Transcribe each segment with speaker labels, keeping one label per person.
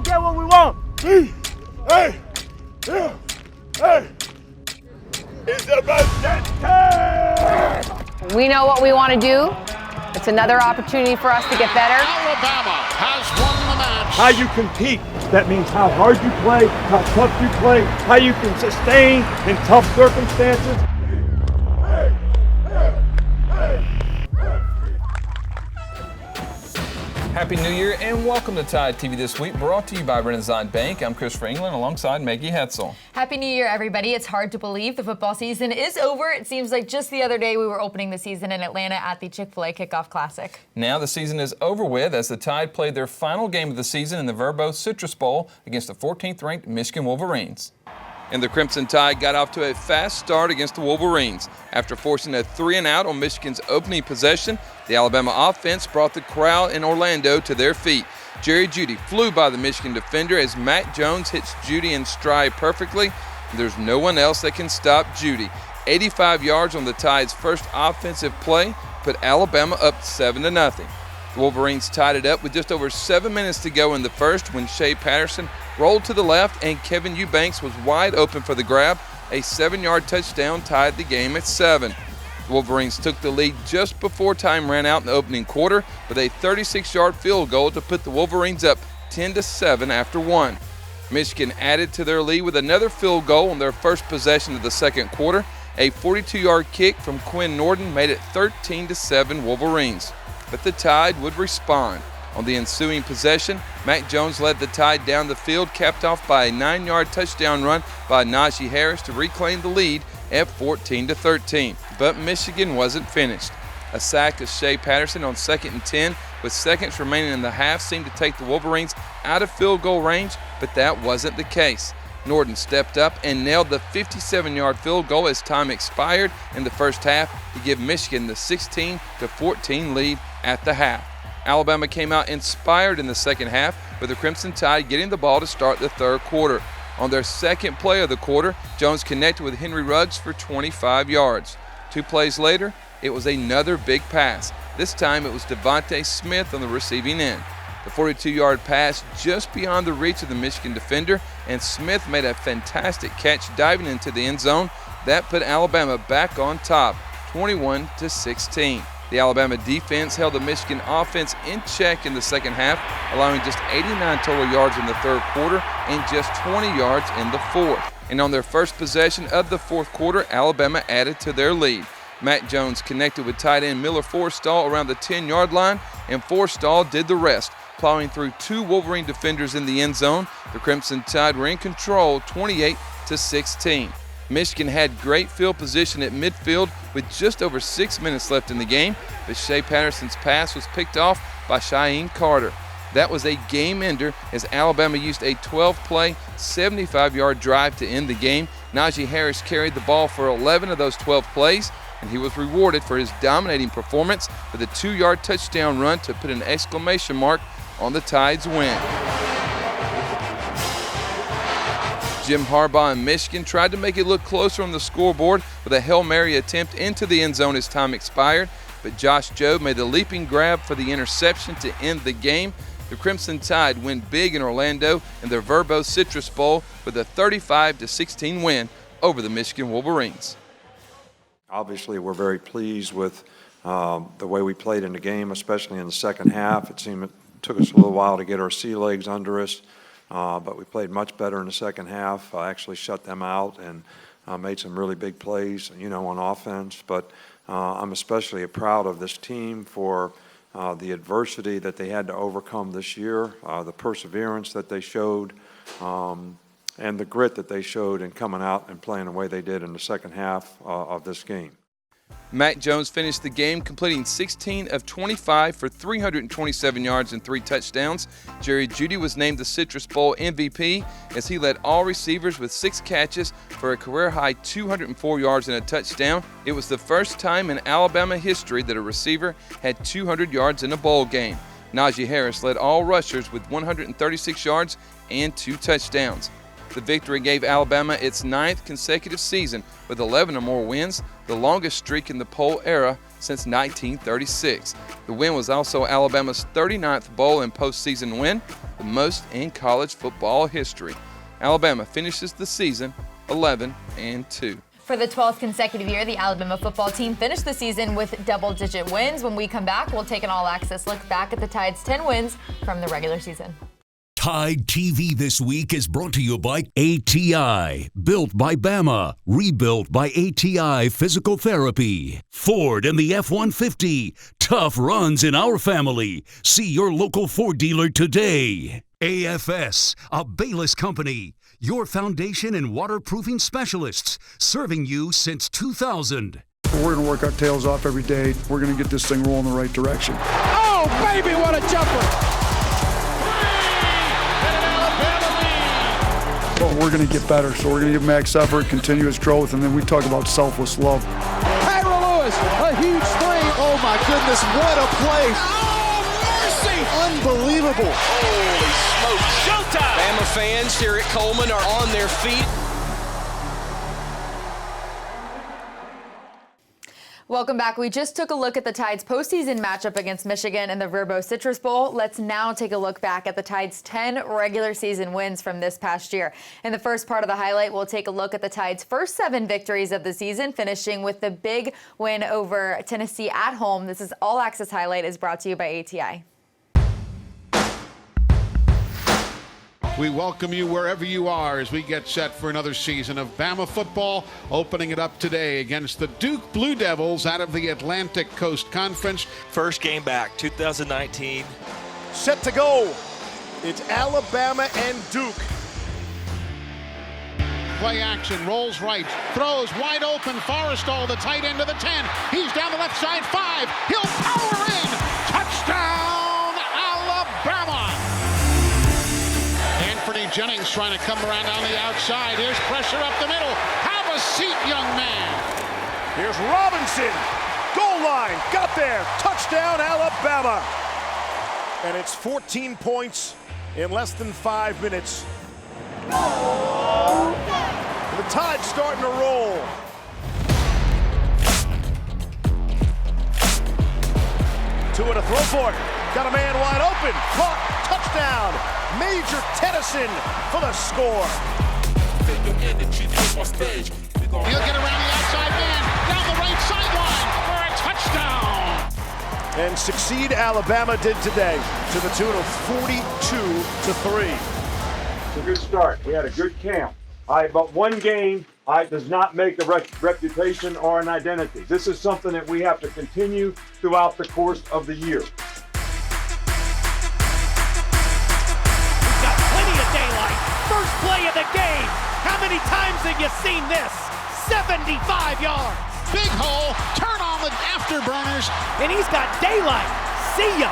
Speaker 1: get what we want. Hey, yeah, hey. It's about that time.
Speaker 2: We know what we want to do. It's another opportunity for us to get better.
Speaker 3: Alabama has won the match.
Speaker 1: How you compete, that means how hard you play, how tough you play, how you can sustain in tough circumstances.
Speaker 4: Happy New Year and welcome to Tide TV This Week, brought to you by Renaissance Bank. I'm Christopher England alongside Maggie Hetzel.
Speaker 5: Happy New Year, everybody. It's hard to believe the football season is over. It seems like just the other day we were opening the season in Atlanta at the Chick-fil-A Kickoff Classic.
Speaker 4: Now the season is over with as the Tide played their final game of the season in the Verbose Citrus Bowl against the 14th-ranked Michigan Wolverines. And the Crimson Tide got off to a fast start against the Wolverines. After forcing a 3-and-out on Michigan's opening possession, the Alabama offense brought the crowd in Orlando to their feet. Jerry Jeudy flew by the Michigan defender as Matt Jones hits Jeudy in stride perfectly. There's no one else that can stop Jeudy. 85 yards on the Tide's first offensive play put Alabama up 7-0. The Wolverines tied it up with just over 7 minutes to go in the first when Shea Patterson rolled to the left and Kevin Eubanks was wide open for the grab. A 7-yard touchdown tied the game at 7. The Wolverines took the lead just before time ran out in the opening quarter with a 36-yard field goal to put the Wolverines up 10-7 after 1. Michigan added to their lead with another field goal on their first possession of the second quarter. A 42-yard kick from Quinn Norton made it 13-7 Wolverines. But the Tide would respond. On the ensuing possession, Matt Jones led the Tide down the field, capped off by a 9-yard touchdown run by Najee Harris to reclaim the lead at 14-13. But Michigan wasn't finished. A sack of Shea Patterson on 2nd and 10 with seconds remaining in the half seemed to take the Wolverines out of field goal range, but that wasn't the case. Norton stepped up and nailed the 57-yard field goal as time expired in the first half to give Michigan the 16-14 lead at the half. Alabama came out inspired in the second half, with the Crimson Tide getting the ball to start the third quarter. On their second play of the quarter, Jones connected with Henry Ruggs for 25 yards. 2 plays later, it was another big pass. This time it was Devontae Smith on the receiving end. The 42-yard pass just beyond the reach of the Michigan defender, and Smith made a fantastic catch diving into the end zone. That put Alabama back on top, 21-16. The Alabama defense held the Michigan offense in check in the second half, allowing just 89 total yards in the third quarter and just 20 yards in the fourth. And on their first possession of the fourth quarter, Alabama added to their lead. Matt Jones connected with tight end Miller Forrestall around the 10-yard line, and Forrestall did the rest, plowing through 2 Wolverine defenders in the end zone. The Crimson Tide were in control, 28-16. Michigan had great field position at midfield with just over 6 minutes left in the game, but Shea Patterson's pass was picked off by Cheyenne Carter. That was a game ender as Alabama used a 12-play, 75-yard drive to end the game. Najee Harris carried the ball for 11 of those 12 plays, and he was rewarded for his dominating performance with a 2-yard touchdown run to put an exclamation mark on the Tide's win. Jim Harbaugh and Michigan tried to make it look closer on the scoreboard with a Hail Mary attempt into the end zone as time expired, but Josh Jobe made a leaping grab for the interception to end the game. The Crimson Tide win big in Orlando in their Verbose Citrus Bowl with a 35-16 win over the Michigan Wolverines.
Speaker 6: Obviously, we're very pleased with the way we played in the game, especially in the second half. It seemed it took us a little while to get our sea legs under us. But we played much better in the second half, actually shut them out and made some really big plays, on offense. But I'm especially proud of this team for the adversity that they had to overcome this year, the perseverance that they showed, and the grit that they showed in coming out and playing the way they did in the second half of this game.
Speaker 4: Matt Jones finished the game completing 16 of 25 for 327 yards and 3 touchdowns. Jerry Jeudy was named the Citrus Bowl MVP as he led all receivers with 6 catches for a career-high 204 yards and a touchdown. It was the first time in Alabama history that a receiver had 200 yards in a bowl game. Najee Harris led all rushers with 136 yards and 2 touchdowns. The victory gave Alabama its 9th consecutive season with 11 or more wins, the longest streak in the poll era since 1936. The win was also Alabama's 39th bowl and postseason win. the most in college football history. Alabama finishes the season 11-2.
Speaker 5: For the 12th consecutive year, the Alabama football team finished the season with double-digit wins. When we come back, we'll take an all-access look back at the Tide's 10 wins from the regular season.
Speaker 7: Tide TV this week is brought to you by ATI. Built by Bama. Rebuilt by ATI Physical Therapy. Ford and the F-150. Tough runs in our family. See your local Ford dealer today. AFS, a Bayless company. Your foundation and waterproofing specialists. Serving you since 2000.
Speaker 8: We're going to work our tails off every day. We're going to get this thing rolling the right direction.
Speaker 3: Oh, baby, what a jumper!
Speaker 8: But we're going to get better, so we're going to give max effort, continuous growth, and then we talk about selfless love.
Speaker 3: Tyra Lewis, a huge three. Oh my goodness, what a play. Oh, mercy. Unbelievable.
Speaker 9: Holy smokes. Showtime. Bama fans here at Coleman are on their feet.
Speaker 5: Welcome back. We just took a look at the Tide's postseason matchup against Michigan in the Verbo Citrus Bowl. Let's now take a look back at the Tide's 10 regular season wins from this past year. In the first part of the highlight, we'll take a look at the Tide's first 7 victories of the season, finishing with the big win over Tennessee at home. This is All Access Highlight is brought to you by ATI.
Speaker 3: We welcome you wherever you are as we get set for another season of Bama football, opening it up today against the Duke Blue Devils out of the Atlantic Coast Conference.
Speaker 9: First game back, 2019.
Speaker 10: Set to go. It's Alabama and Duke.
Speaker 3: Play action, rolls right, throws wide open. Forrestall, the tight end of the 10. He's down the left side, 5. He'll power in. Touchdown, Alabama. Jennings trying to come around on the outside. Here's pressure up the middle. Have a seat, young man.
Speaker 10: Here's Robinson. Goal line. Got there. Touchdown, Alabama. And it's 14 points in less than 5 minutes. The Tide's starting to roll. Tua to throw for it. Got a man wide open. Caught. Touchdown. Major Tennyson for the score.
Speaker 3: He'll get around the outside man, down the right sideline for a touchdown.
Speaker 10: And succeed Alabama did today to the tune of 42-3.
Speaker 1: It's a good start. We had a good camp. But one game does not make a reputation or an identity. This is something that we have to continue throughout the course of the year.
Speaker 11: First play of the game. How many times have you seen this? 75 yards.
Speaker 3: Big hole, turn on the afterburners.
Speaker 11: And he's got daylight. See ya.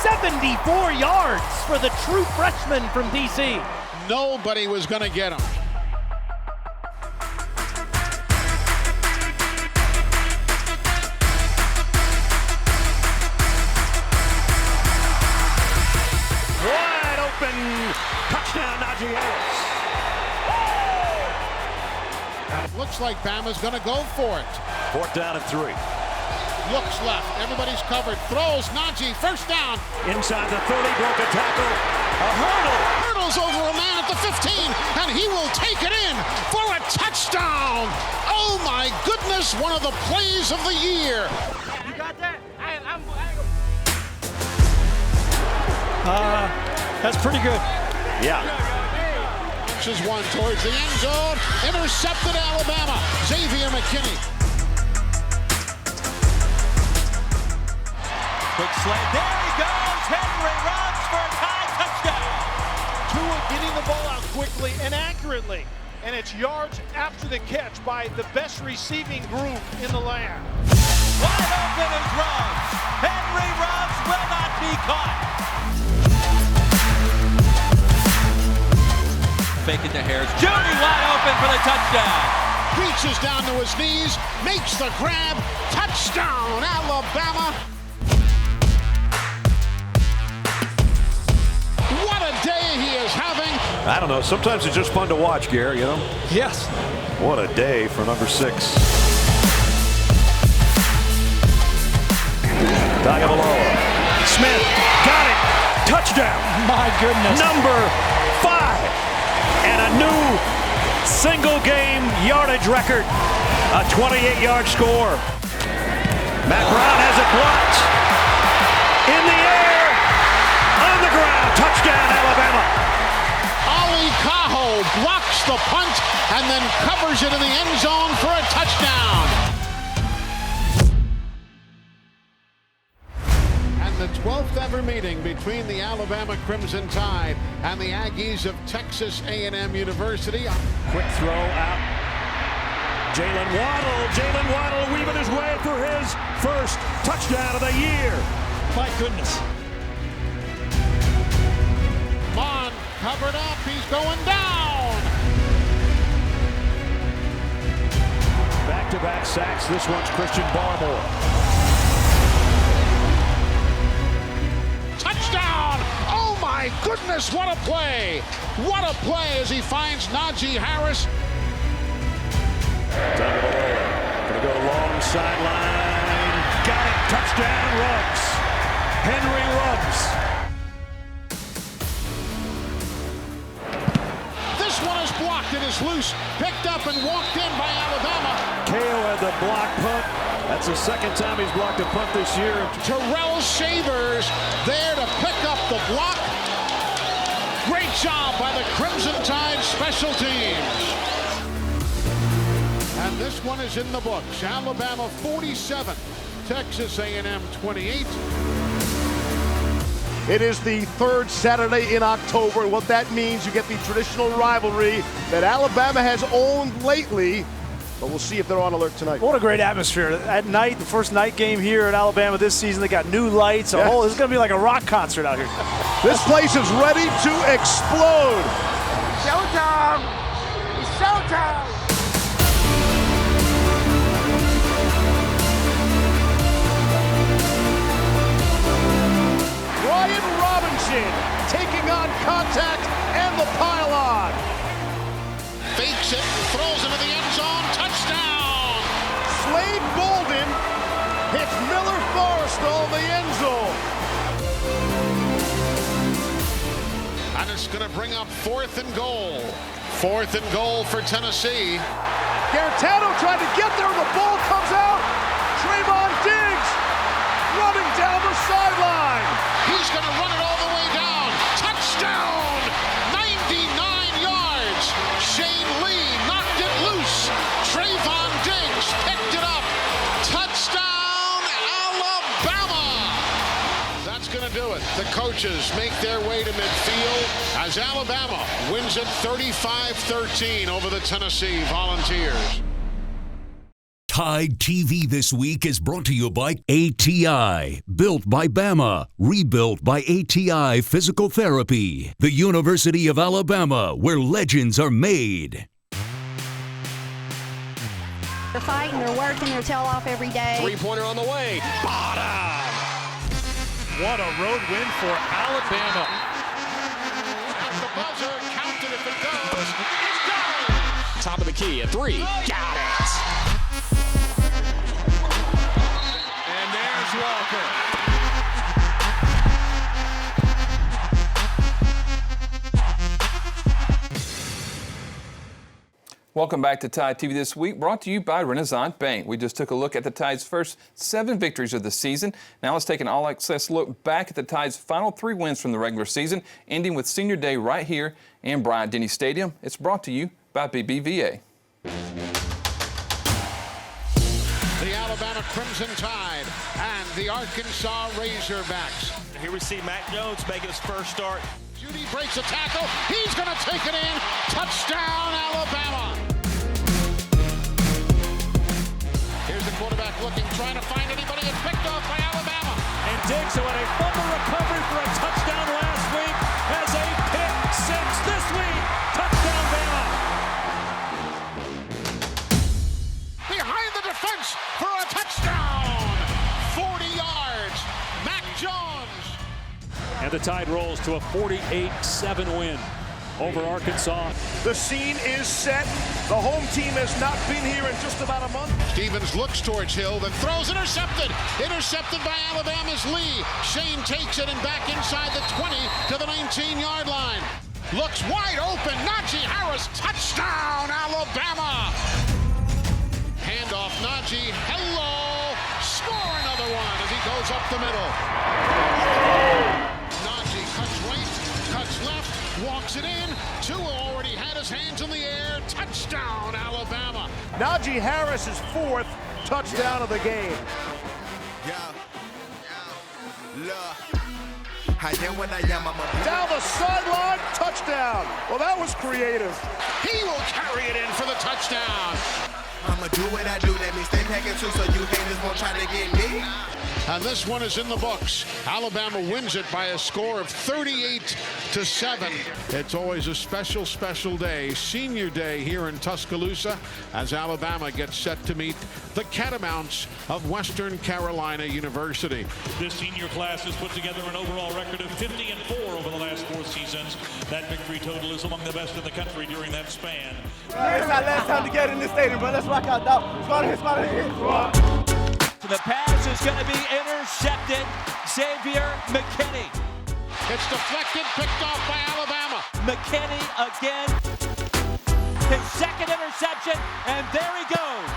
Speaker 11: 74 yards for the true freshman from DC.
Speaker 3: Nobody was going to get him.
Speaker 10: Wide open. Touchdown, Najee Harris.
Speaker 3: Looks like Bama's going to go for it.
Speaker 10: 4th down and 3.
Speaker 3: Looks left. Everybody's covered. Throws. Najee. First down.
Speaker 10: Inside the 30. Broke a tackle. A hurdle.
Speaker 3: Hurdles over a man at the 15. And he will take it in for a touchdown. Oh, my goodness. One of the plays of the year.
Speaker 11: You got that?
Speaker 10: That's pretty good. Yeah.
Speaker 3: Is one towards the end zone. Intercepted Alabama. Xavier McKinney.
Speaker 11: Quick slant. There he goes. Henry runs for a tie touchdown.
Speaker 10: Tua getting the ball out quickly and accurately. And it's yards after the catch by the best receiving group in the land.
Speaker 11: Wide open is Ruggs. Henry Ruggs will not be caught. Fake it to Harris. Judy wide open for the touchdown.
Speaker 3: Reaches down to his knees, makes the grab. Touchdown, Alabama. What a day he is having.
Speaker 10: I don't know. Sometimes it's just fun to watch, Gary, you know?
Speaker 3: Yes.
Speaker 10: What a day for number 6. Tagovailoa. Smith got it. touchdown.
Speaker 11: My goodness.
Speaker 10: Number 5. And a new single-game yardage record. A 28-yard score. Matt Brown has it blocked. In the air. On the ground. Touchdown, Alabama.
Speaker 3: Ali Cajo blocks the punt and then covers it in the end zone for a touchdown. And the 12th ever meeting between the Alabama Crimson Tide and the Aggies of Texas A&M University.
Speaker 10: Quick throw out. Jalen Waddle weaving his way for his first touchdown of the year.
Speaker 11: My goodness.
Speaker 3: Mon covered up, he's going down.
Speaker 10: Back-to-back sacks. This one's Christian Barmore.
Speaker 3: Touchdown! Oh my goodness, what a play! What a play as he finds Najee Harris.
Speaker 10: Gonna go long sideline. Got it. Touchdown, Ruggs. Henry Ruggs.
Speaker 3: This one is blocked. It is loose. Picked up and walked in by Alabama.
Speaker 10: Kale had the block punt. That's the second time he's blocked a punt this year.
Speaker 3: Terrell Shavers there to pick up the block. Great job by the Crimson Tide special teams. And this one is in the books. Alabama 47, Texas A&M 28.
Speaker 10: It is the third Saturday in October. What that means, you get the traditional rivalry that Alabama has owned lately. But we'll see if they're on alert tonight.
Speaker 11: What a great atmosphere. At night, the first night game here at Alabama this season, they got new lights. This is going to be like a rock concert out here.
Speaker 10: This place is ready to explode.
Speaker 12: Showtime! It's showtime!
Speaker 10: Ryan Robinson taking on contact and the pylon.
Speaker 3: Fakes it, throws into the end zone, touchdown!
Speaker 10: Slade Bolden hits Miller Forrestal in the end zone.
Speaker 3: And it's going to bring up 4th and goal. 4th and goal for Tennessee.
Speaker 10: Garantano tried to get there and the ball comes out. Trayvon Diggs running down the sideline.
Speaker 3: He's going to run it all the way down. Touchdown! 99 yards. Shane Lee knocked it loose. Trayvon Diggs picked it up. Touchdown, Alabama! That's going to do it. The coaches make their way to midfield as Alabama wins it 35-13 over the Tennessee Volunteers.
Speaker 7: Tide TV This Week is brought to you by ATI. Built by Bama. Rebuilt by ATI Physical Therapy. The University of Alabama, where legends are made.
Speaker 13: They're fighting, they're working their tail off every day.
Speaker 9: Three-pointer on the way. Bottom!
Speaker 11: What a road win for Alabama.
Speaker 3: At the buzzer, counted if it goes. It's gone!
Speaker 9: Top of the key, a 3. Got it! And there's Walker.
Speaker 4: Welcome back to Tide TV This Week, brought to you by Renaissance Bank. We just took a look at the Tide's first 7 victories of the season. Now let's take an all-access look back at the Tide's final 3 wins from the regular season, ending with Senior Day right here in Bryant-Denny Stadium. It's brought to you by BBVA.
Speaker 3: The Alabama Crimson Tide and the Arkansas Razorbacks.
Speaker 14: Here we see Mac Jones making his first start.
Speaker 3: Judy breaks a tackle. He's going to take it in. Touchdown, Alabama. Here's the quarterback looking, trying to find anybody. It's picked off by Alabama.
Speaker 10: And Diggs, who had a fumble recovery for a touchdown last week, has a pick 6 this week. Touchdown, Bama.
Speaker 3: Behind the defense for a touchdown. 40 yards. Mac Jones.
Speaker 10: And the Tide rolls to a 48-7 win. over Arkansas.
Speaker 14: The scene is set. The home team has not been here in just about a month.
Speaker 3: Stevens looks towards Hill, then throws intercepted. Intercepted by Alabama's Lee. Shane takes it and back inside the 20 to the 19-yard line. Looks wide open. Najee Harris, touchdown, Alabama. Handoff, Najee, hello. Score another one as he goes up the middle. Najee cuts right, cuts left, walks it in. Tua already had his hands in the air. Touchdown, Alabama.
Speaker 14: Najee Harris's 4th touchdown of the game. Down the sideline, touchdown. Well, that was creative.
Speaker 3: He will carry it in for the touchdown.
Speaker 12: I'ma do what I do. That means stay packing too, so you haters won't try to get me.
Speaker 3: And this one is in the books. Alabama wins it by a score of 38-7. It's always a special, special day, senior day here in Tuscaloosa, as Alabama gets set to meet the Catamounts of Western Carolina University.
Speaker 10: This senior class has put together an overall record of 50-4 over the last 4 seasons. That victory total is among the best in the country during that span.
Speaker 12: It's our last time together in this stadium, but let's rock out, dog. Spot hit.
Speaker 10: The pass is going to be intercepted. Xavier McKinney.
Speaker 3: It's deflected, picked off by Alabama.
Speaker 10: McKinney again. His second interception, and there he goes.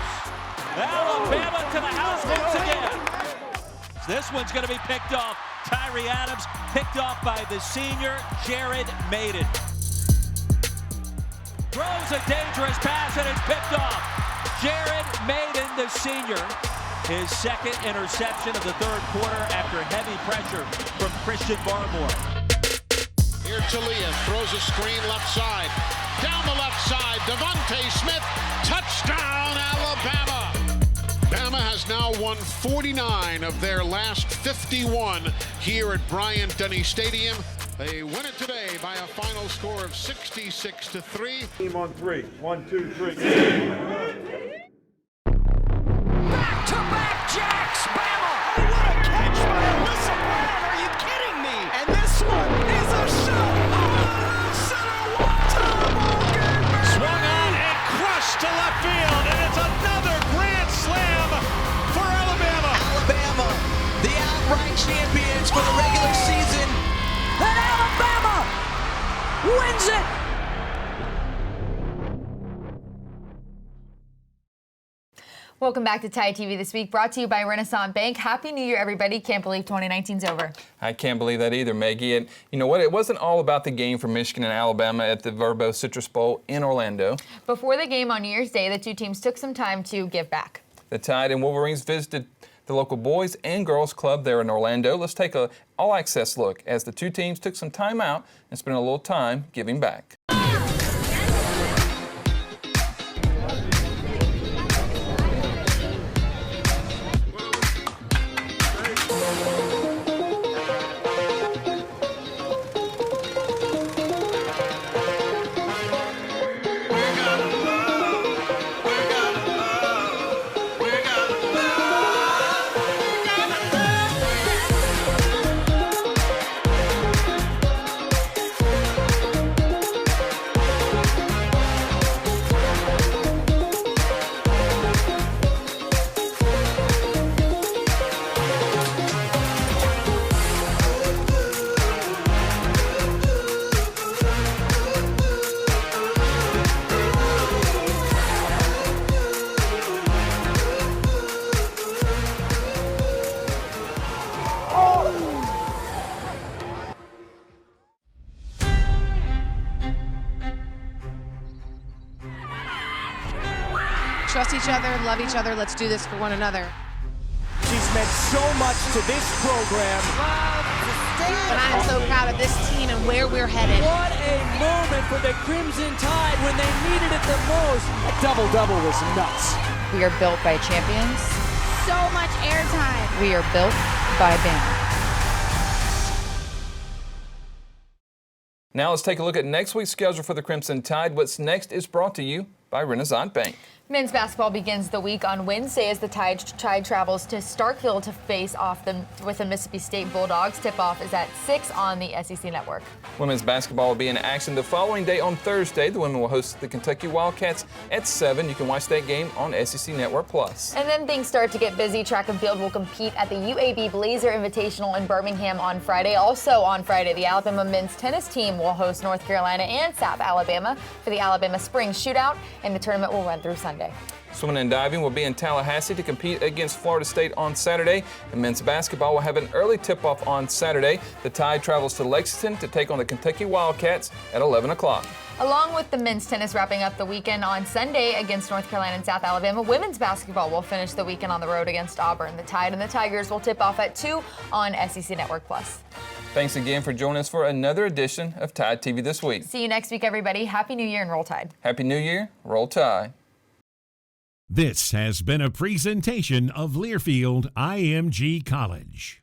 Speaker 10: Alabama to the house once again. This one's going to be picked off. Tyree Adams picked off by the senior Jared Maiden. Throws a dangerous pass, and it's picked off. Jared Maiden, the senior. His second interception of the 3rd quarter after heavy pressure from Christian Barmore.
Speaker 3: Here Talia throws a screen left side. Down the left side, Devontae Smith. Touchdown, Alabama. Bama has now won 49 of their last 51 here at Bryant-Denny Stadium. They win it today by a final score of 66-3.
Speaker 1: Team on 3. 1, 2, 3.
Speaker 12: Back-to-back jacks, Bama! Oh, what a catch by Alyssa Brown! Are you kidding me? And this one is a shot!
Speaker 10: Swung on and crushed to left field, and it's another grand slam for Alabama.
Speaker 12: Alabama, the outright champions for the regular season. And Alabama wins it!
Speaker 5: Welcome back to Tide TV This Week, brought to you by Renaissance Bank. Happy New Year, everybody. Can't believe 2019's over.
Speaker 4: I can't believe that either, Maggie. And you know what? It wasn't all about the game for Michigan and Alabama at the Verbo Citrus Bowl in Orlando.
Speaker 5: Before the game on New Year's Day, the two teams took some time to give back.
Speaker 4: The Tide and Wolverines visited the local boys and girls club there in Orlando. Let's take a all-access look as the two teams took some time out and spent a little time giving back.
Speaker 15: Trust each other, love each other. Let's do this for one another.
Speaker 11: She's meant so much to this program.
Speaker 15: And I am so proud of this team and where we're headed.
Speaker 11: What a moment for the Crimson Tide when they needed it the most. A double-double was nuts.
Speaker 2: We are built by champions.
Speaker 13: So much airtime.
Speaker 2: We are built by Bama.
Speaker 4: Now let's take a look at next week's schedule for the Crimson Tide. What's next is brought to you by Renaissance Bank.
Speaker 5: Men's basketball begins the week on Wednesday as the Tide travels to Starkville to face off with the Mississippi State Bulldogs. Tip-off is at 6 on the SEC Network.
Speaker 4: Women's basketball will be in action the following day on Thursday. The women will host the Kentucky Wildcats at 7. You can watch that game on SEC Network Plus.
Speaker 5: And then things start to get busy. Track and field will compete at the UAB Blazer Invitational in Birmingham on Friday. Also on Friday, the Alabama men's tennis team will host North Carolina and South Alabama for the Alabama Spring Shootout, and the tournament will run through Sunday.
Speaker 4: Swimming and diving will be in Tallahassee to compete against Florida State on Saturday. And men's basketball will have an early tip-off on Saturday. The Tide travels to Lexington to take on the Kentucky Wildcats at 11 o'clock.
Speaker 5: Along with the men's tennis wrapping up the weekend on Sunday against North Carolina and South Alabama, women's basketball will finish the weekend on the road against Auburn. The Tide and the Tigers will tip off at 2 on SEC Network Plus.
Speaker 4: Thanks again for joining us for another edition of Tide TV This Week.
Speaker 5: See you next week, everybody. Happy New Year and Roll Tide.
Speaker 4: Happy New Year. Roll Tide.
Speaker 7: This has been a presentation of Learfield IMG College.